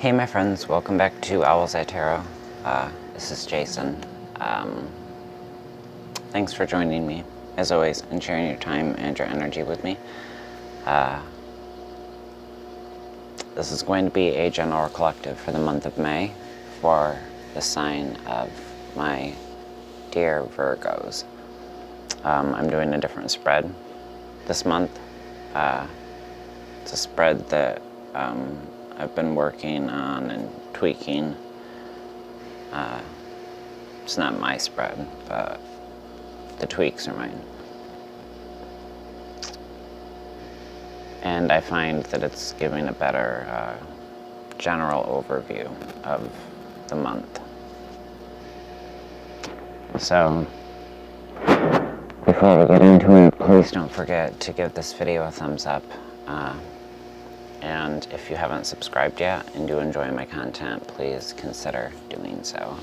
Hey my friends, welcome back to Owlets Tarot. This is Jason. Thanks for joining me, as always, and sharing your time and your energy with me. This is going to be a general collective for the month of May for the sign of my dear Virgos. I'm doing a different spread this month. It's a spread that I've been working on and tweaking. It's not my spread, but the tweaks are mine. And I find that it's giving a better general overview of the month. So, before we get into it, please don't forget to give this video a thumbs up. And if you haven't subscribed yet and do enjoy my content, please consider doing so.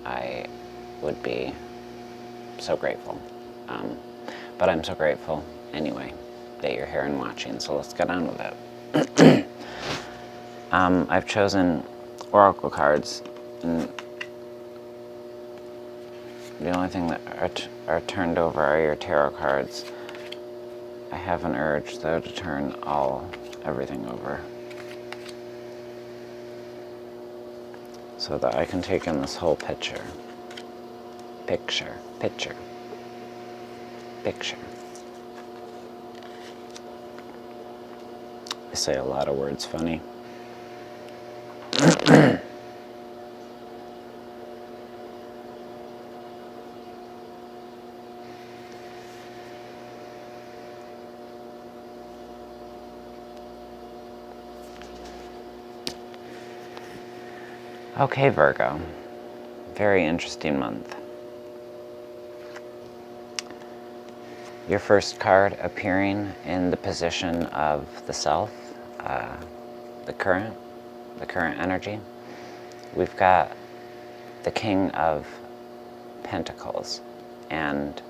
I would be so grateful. But I'm so grateful anyway that you're here and watching, so let's get on with it. I've chosen oracle cards, and the only thing that are turned over are your tarot cards. I have an urge, though, to turn everything over so that I can take in this whole picture. Picture. I say a lot of words funny. Okay, Virgo. Very interesting month. Your first card appearing in the position of the self, the current energy. We've got the King of Pentacles, and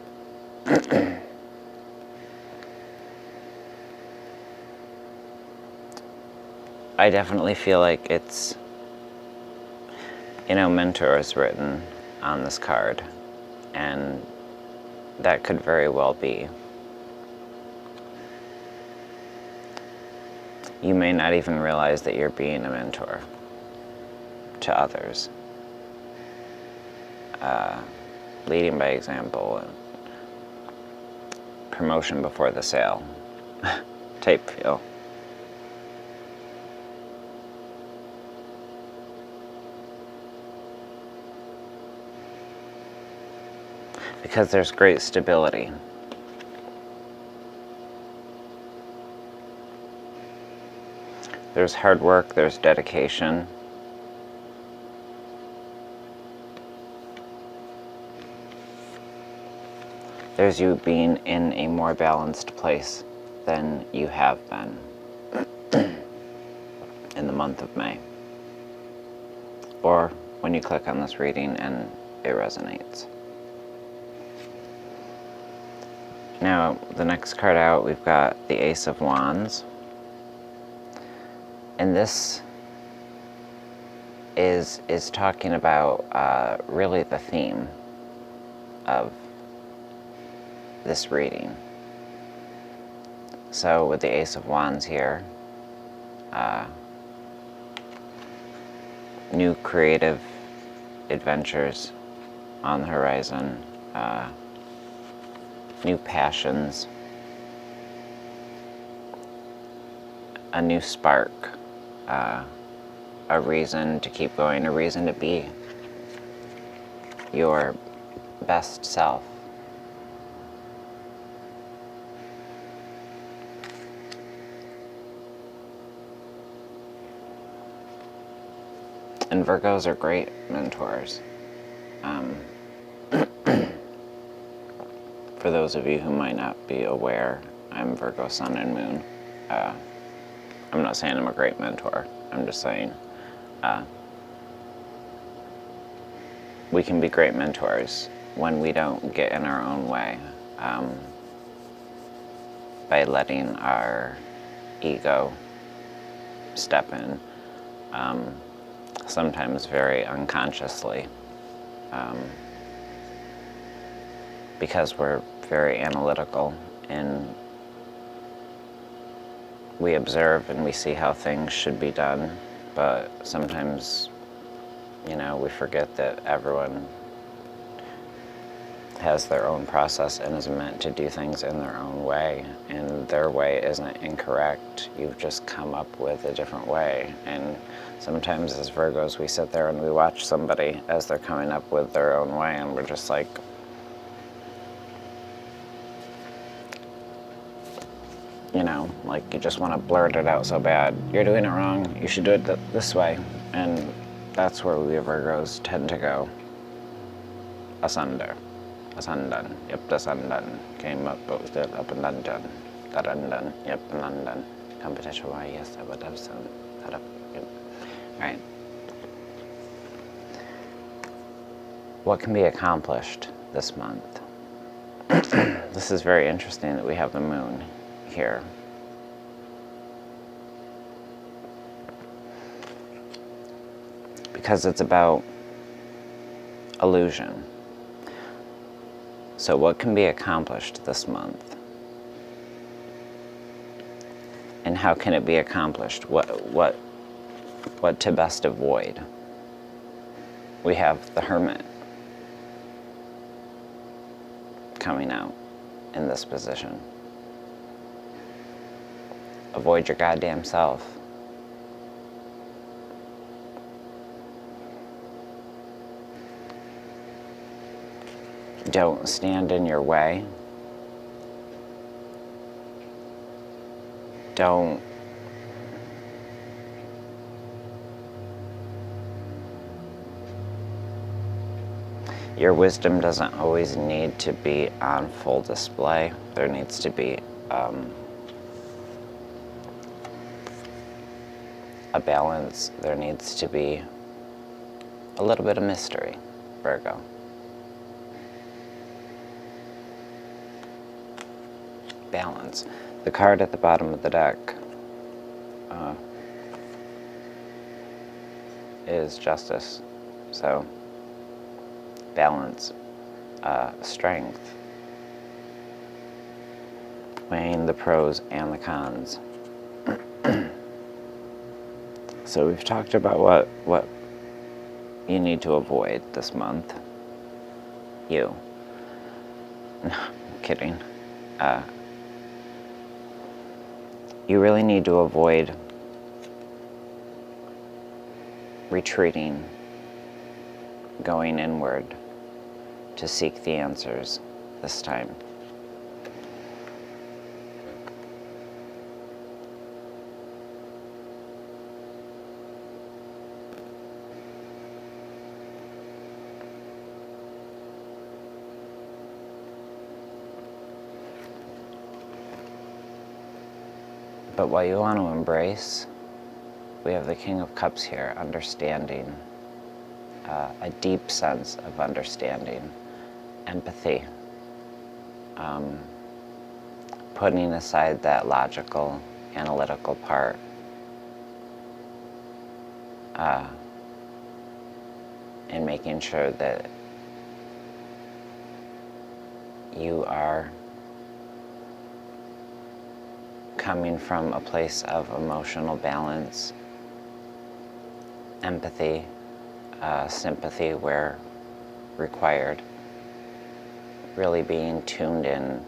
I definitely feel like it's, mentor is written on this card, and that could very well be. You may not even realize that you're being a mentor to others. Leading by example, and promotion before the sale type feel. Because there's great stability. There's hard work, there's dedication. There's you being in a more balanced place than you have been in the month of May. Or when you click on this reading and it resonates. Now, the next card out, we've got the Ace of Wands. And this is talking about really the theme of this reading. So with the Ace of Wands here, new creative adventures on the horizon, new passions, a new spark, a reason to keep going, a reason to be your best self. And Virgos are great mentors. For those of you who might not be aware, I'm Virgo Sun and Moon. I'm not saying I'm a great mentor. I'm just saying we can be great mentors when we don't get in our own way by letting our ego step in sometimes very unconsciously, because we're very analytical and we observe and we see how things should be done, but sometimes, we forget that everyone has their own process and is meant to do things in their own way, and their way isn't incorrect. You've just come up with a different way. And sometimes as Virgos, we sit there and we watch somebody as they're coming up with their own way, and we're just like, like you just want to blurt it out so bad. You're doing it wrong. You should do it this way. And that's where we Virgos tend to go asunder. Asandan. Yep, the sundan. Came up, but was up and undone. That undone. Yep, and undone. Competition, why? Yes, I would have some. That up. Yep. Alright. What can be accomplished this month? This is very interesting that we have the moon here. Because it's about illusion. So what can be accomplished this month? And how can it be accomplished? What to best avoid? We have the Hermit coming out in this position. Avoid your goddamn self. Don't stand in your way. Don't your wisdom doesn't always need to be on full display. There needs to be a balance. There needs to be a little bit of mystery, Virgo. Balance. The card at the bottom of the deck is Justice. So, balance, strength, weighing the pros and the cons. So we've talked about what you need to avoid this month. No, I'm kidding. You really need to avoid retreating, going inward to seek the answers this time. But what you want to embrace, we have the King of Cups here, understanding, a deep sense of understanding, empathy, putting aside that logical, analytical part, and making sure that you are coming from a place of emotional balance, empathy, sympathy where required, really being tuned in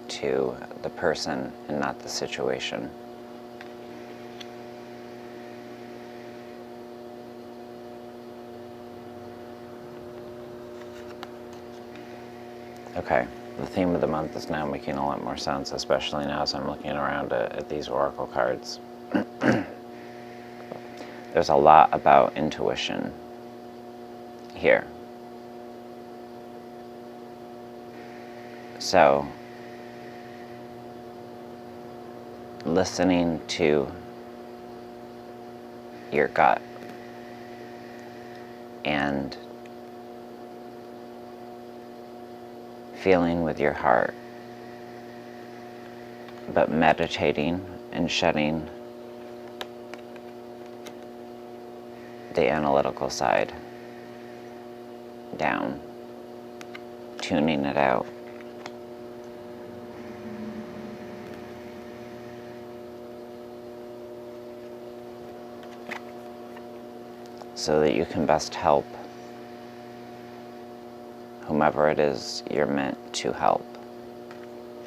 to the person and not the situation. Okay, the theme of the month is now making a lot more sense, especially now as I'm looking around at these oracle cards. There's a lot about intuition here. So, listening to your gut and feeling with your heart, but meditating and shedding the analytical side down, tuning it out. So that you can best help whomever it is you're meant to help,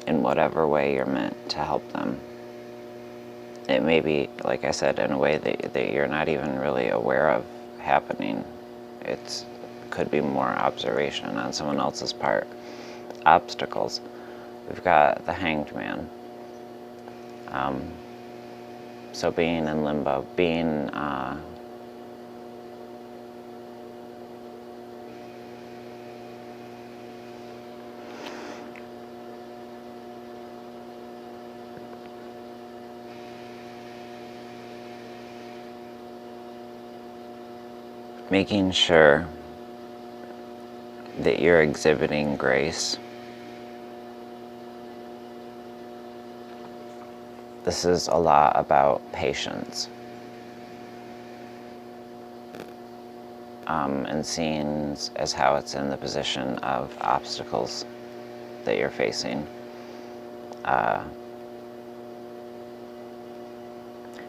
in whatever way you're meant to help them. It may be, like I said, in a way that you're not even really aware of happening. It could be more observation on someone else's part. Obstacles. We've got the Hanged Man. So being in limbo, being making sure that you're exhibiting grace. This is a lot about patience. And seeing as how it's in the position of obstacles that you're facing.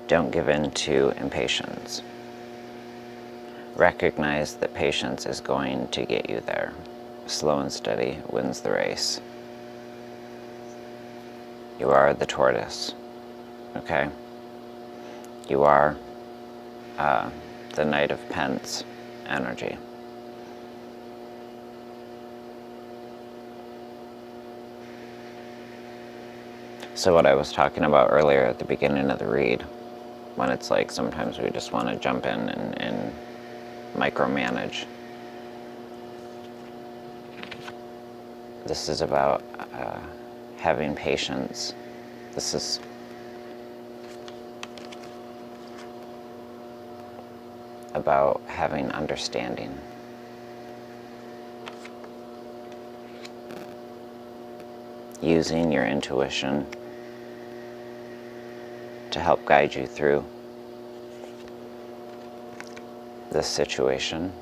Don't give in to impatience. Recognize that patience is going to get you there. Slow and steady wins the race. You are the tortoise, okay? You are the Knight of Pence energy. So what I was talking about earlier at the beginning of the read, when it's like sometimes we just want to jump in and micromanage. This is about having patience. This is about having understanding. Using your intuition to help guide you through this situation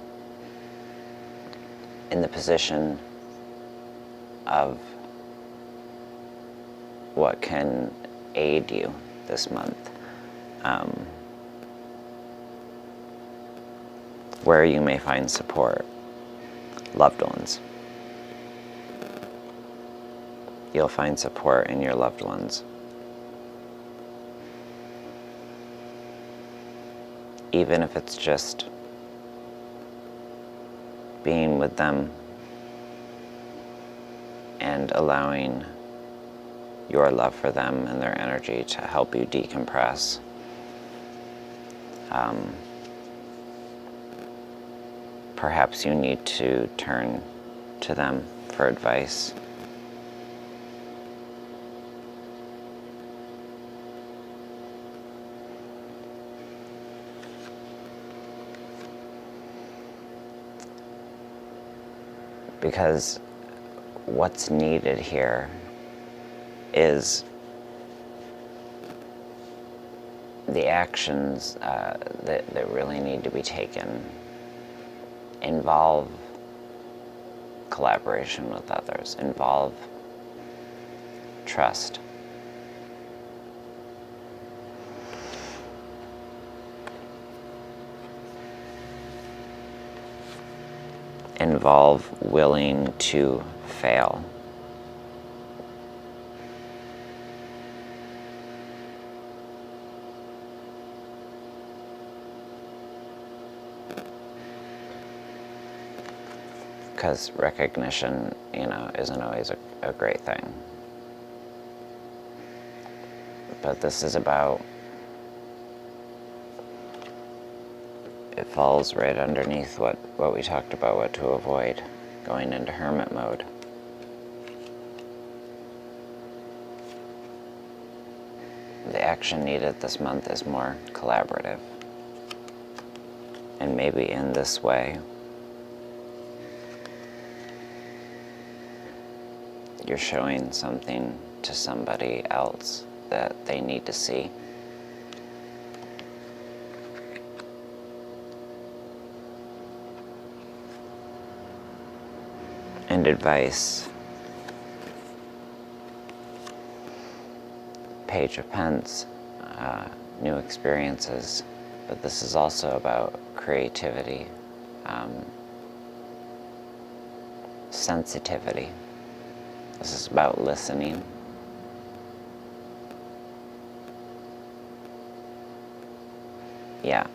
in the position of what can aid you this month, where you may find support. Loved ones. You'll find support in your loved ones. Even if it's just being with them and allowing your love for them and their energy to help you decompress. Perhaps you need to turn to them for advice. Because what's needed here is the actions that really need to be taken involve collaboration with others, involve trust. Involve willing to fail. Because recognition, isn't always a great thing. But this is about, it falls right underneath what we talked about, what to avoid, going into hermit mode. The action needed this month is more collaborative. And maybe in this way, you're showing something to somebody else that they need to see. and advice. Page of Pence, new experiences, but this is also about creativity, sensitivity. This is about listening. Yeah,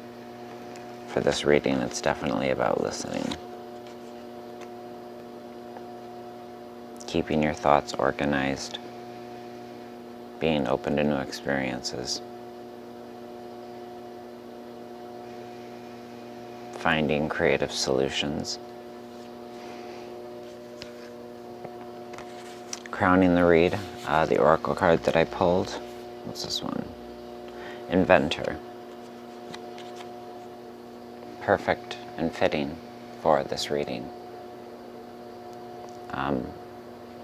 for this reading, it's definitely about listening. Keeping your thoughts organized, being open to new experiences, finding creative solutions. Crowning the read, the oracle card that I pulled. What's this one? Inventor. Perfect and fitting for this reading.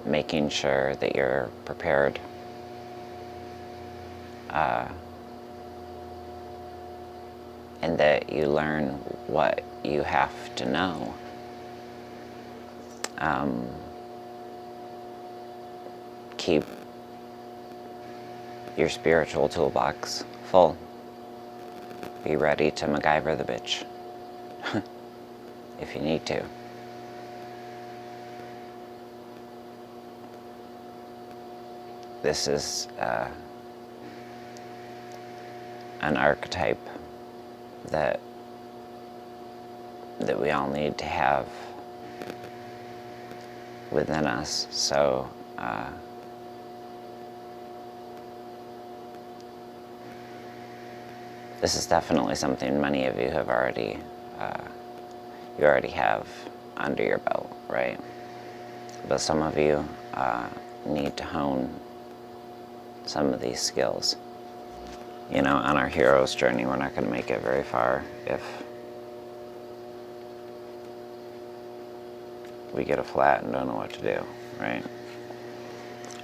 Making sure that you're prepared. And that you learn what you have to know. Keep your spiritual toolbox full. Be ready to MacGyver the bitch if you need to. This is an archetype that we all need to have within us. So this is definitely something many of you have already have under your belt, right? But some of you need to hone some of these skills. You know, on our hero's journey, we're not going to make it very far if we get a flat and don't know what to do, right?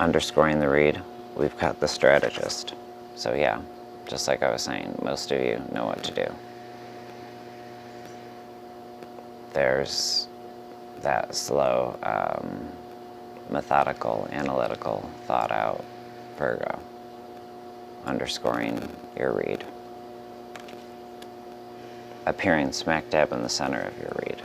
Underscoring the read, we've got the strategist. So yeah, just like I was saying, most of you know what to do. There's that slow, methodical, analytical, thought out Virgo. Underscoring your read. Appearing smack dab in the center of your read.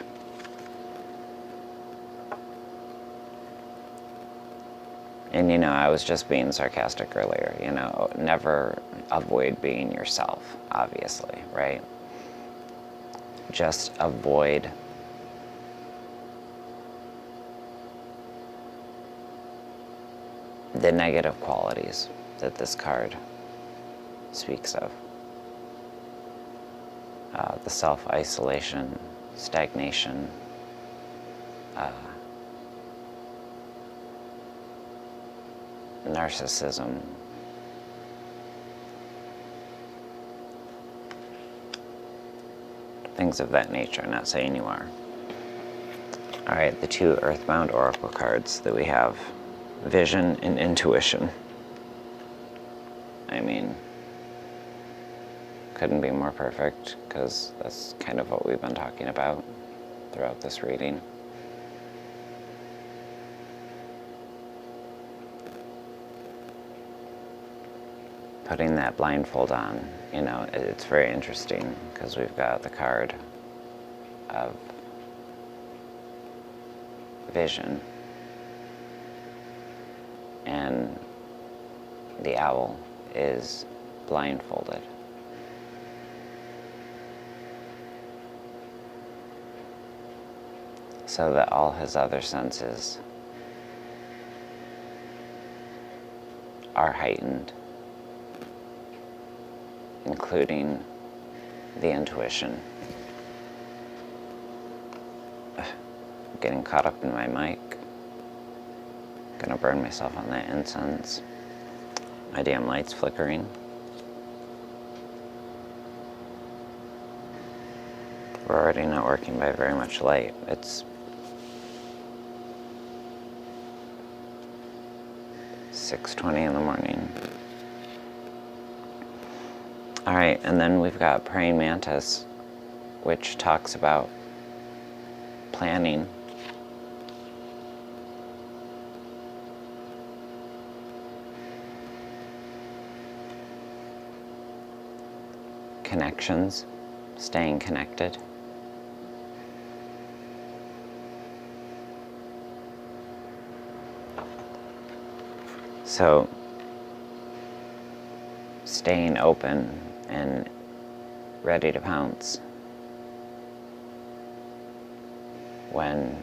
And you know, I was just being sarcastic earlier, you know, never avoid being yourself, obviously, right? Just avoid the negative qualities that this card speaks of. The self-isolation, stagnation, narcissism, things of that nature. Not saying you are. All right, the two Earthbound Oracle cards that we have, Vision and Intuition. I mean, couldn't be more perfect, because that's kind of what we've been talking about throughout this reading. Putting that blindfold on, you know, it's very interesting, because we've got the card of vision, and the owl is blindfolded. So that all his other senses are heightened, including the intuition. I'm getting caught up in my mic. Gonna burn myself on that incense. My damn light's flickering. We're already not working by very much light. It's 6:20 in the morning. All right, and then we've got Praying Mantis, which talks about planning connections, staying connected. So, staying open and ready to pounce when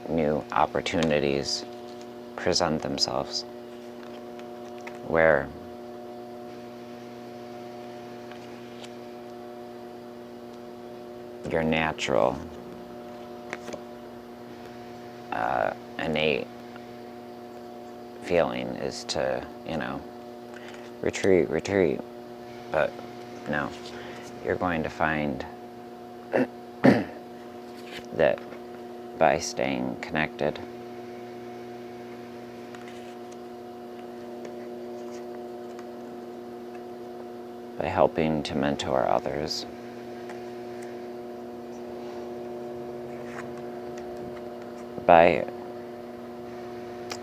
new opportunities present themselves, where your natural, innate feeling is to, retreat. But no, you're going to find that by staying connected, by helping to mentor others, by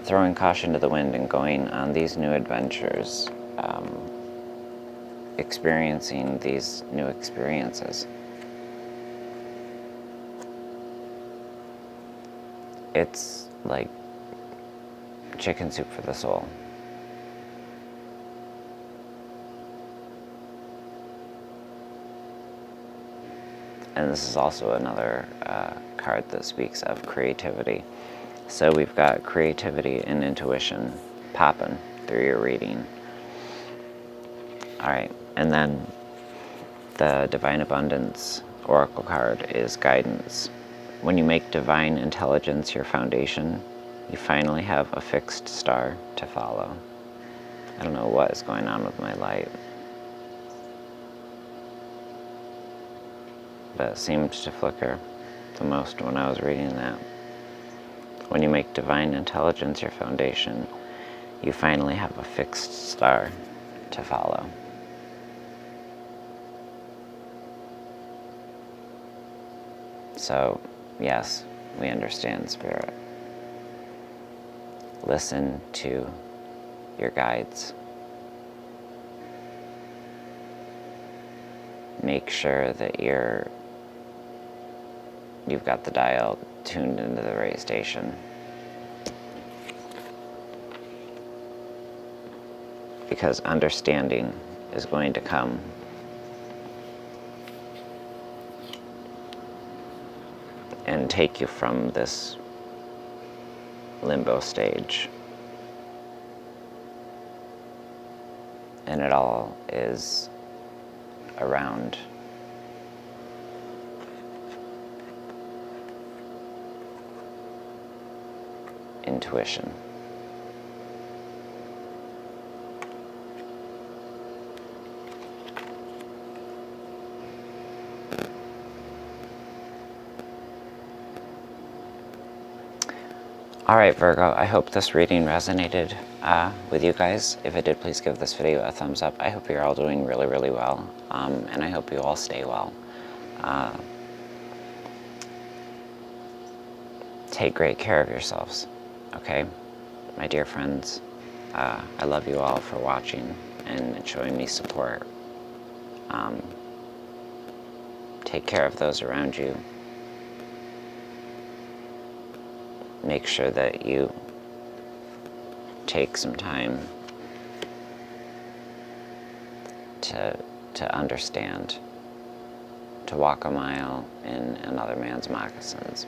throwing caution to the wind and going on these new adventures, experiencing these new experiences. It's like chicken soup for the soul. And this is also another card that speaks of creativity. So we've got creativity and intuition popping through your reading. All right, and then the Divine Abundance Oracle card is guidance. When you make divine intelligence your foundation, you finally have a fixed star to follow. I don't know what is going on with my light, but it seemed to flicker the most when I was reading that. When you make divine intelligence your foundation, you finally have a fixed star to follow. So, yes, we understand, Spirit. Listen to your guides. Make sure that you've got the dial tuned into the right station. Because understanding is going to come. And take you from this limbo stage. And it all is around intuition. All right, Virgo, I hope this reading resonated with you guys. If it did, please give this video a thumbs up. I hope you're all doing really, really well, and I hope you all stay well. Take great care of yourselves, okay? My dear friends, I love you all for watching and showing me support. Take care of those around you. Make sure that you take some time to understand, to walk a mile in another man's moccasins.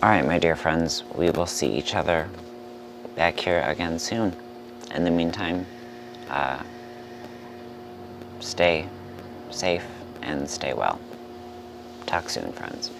All right, my dear friends, we will see each other back here again soon. In the meantime, stay safe and stay well. Talk soon, friends.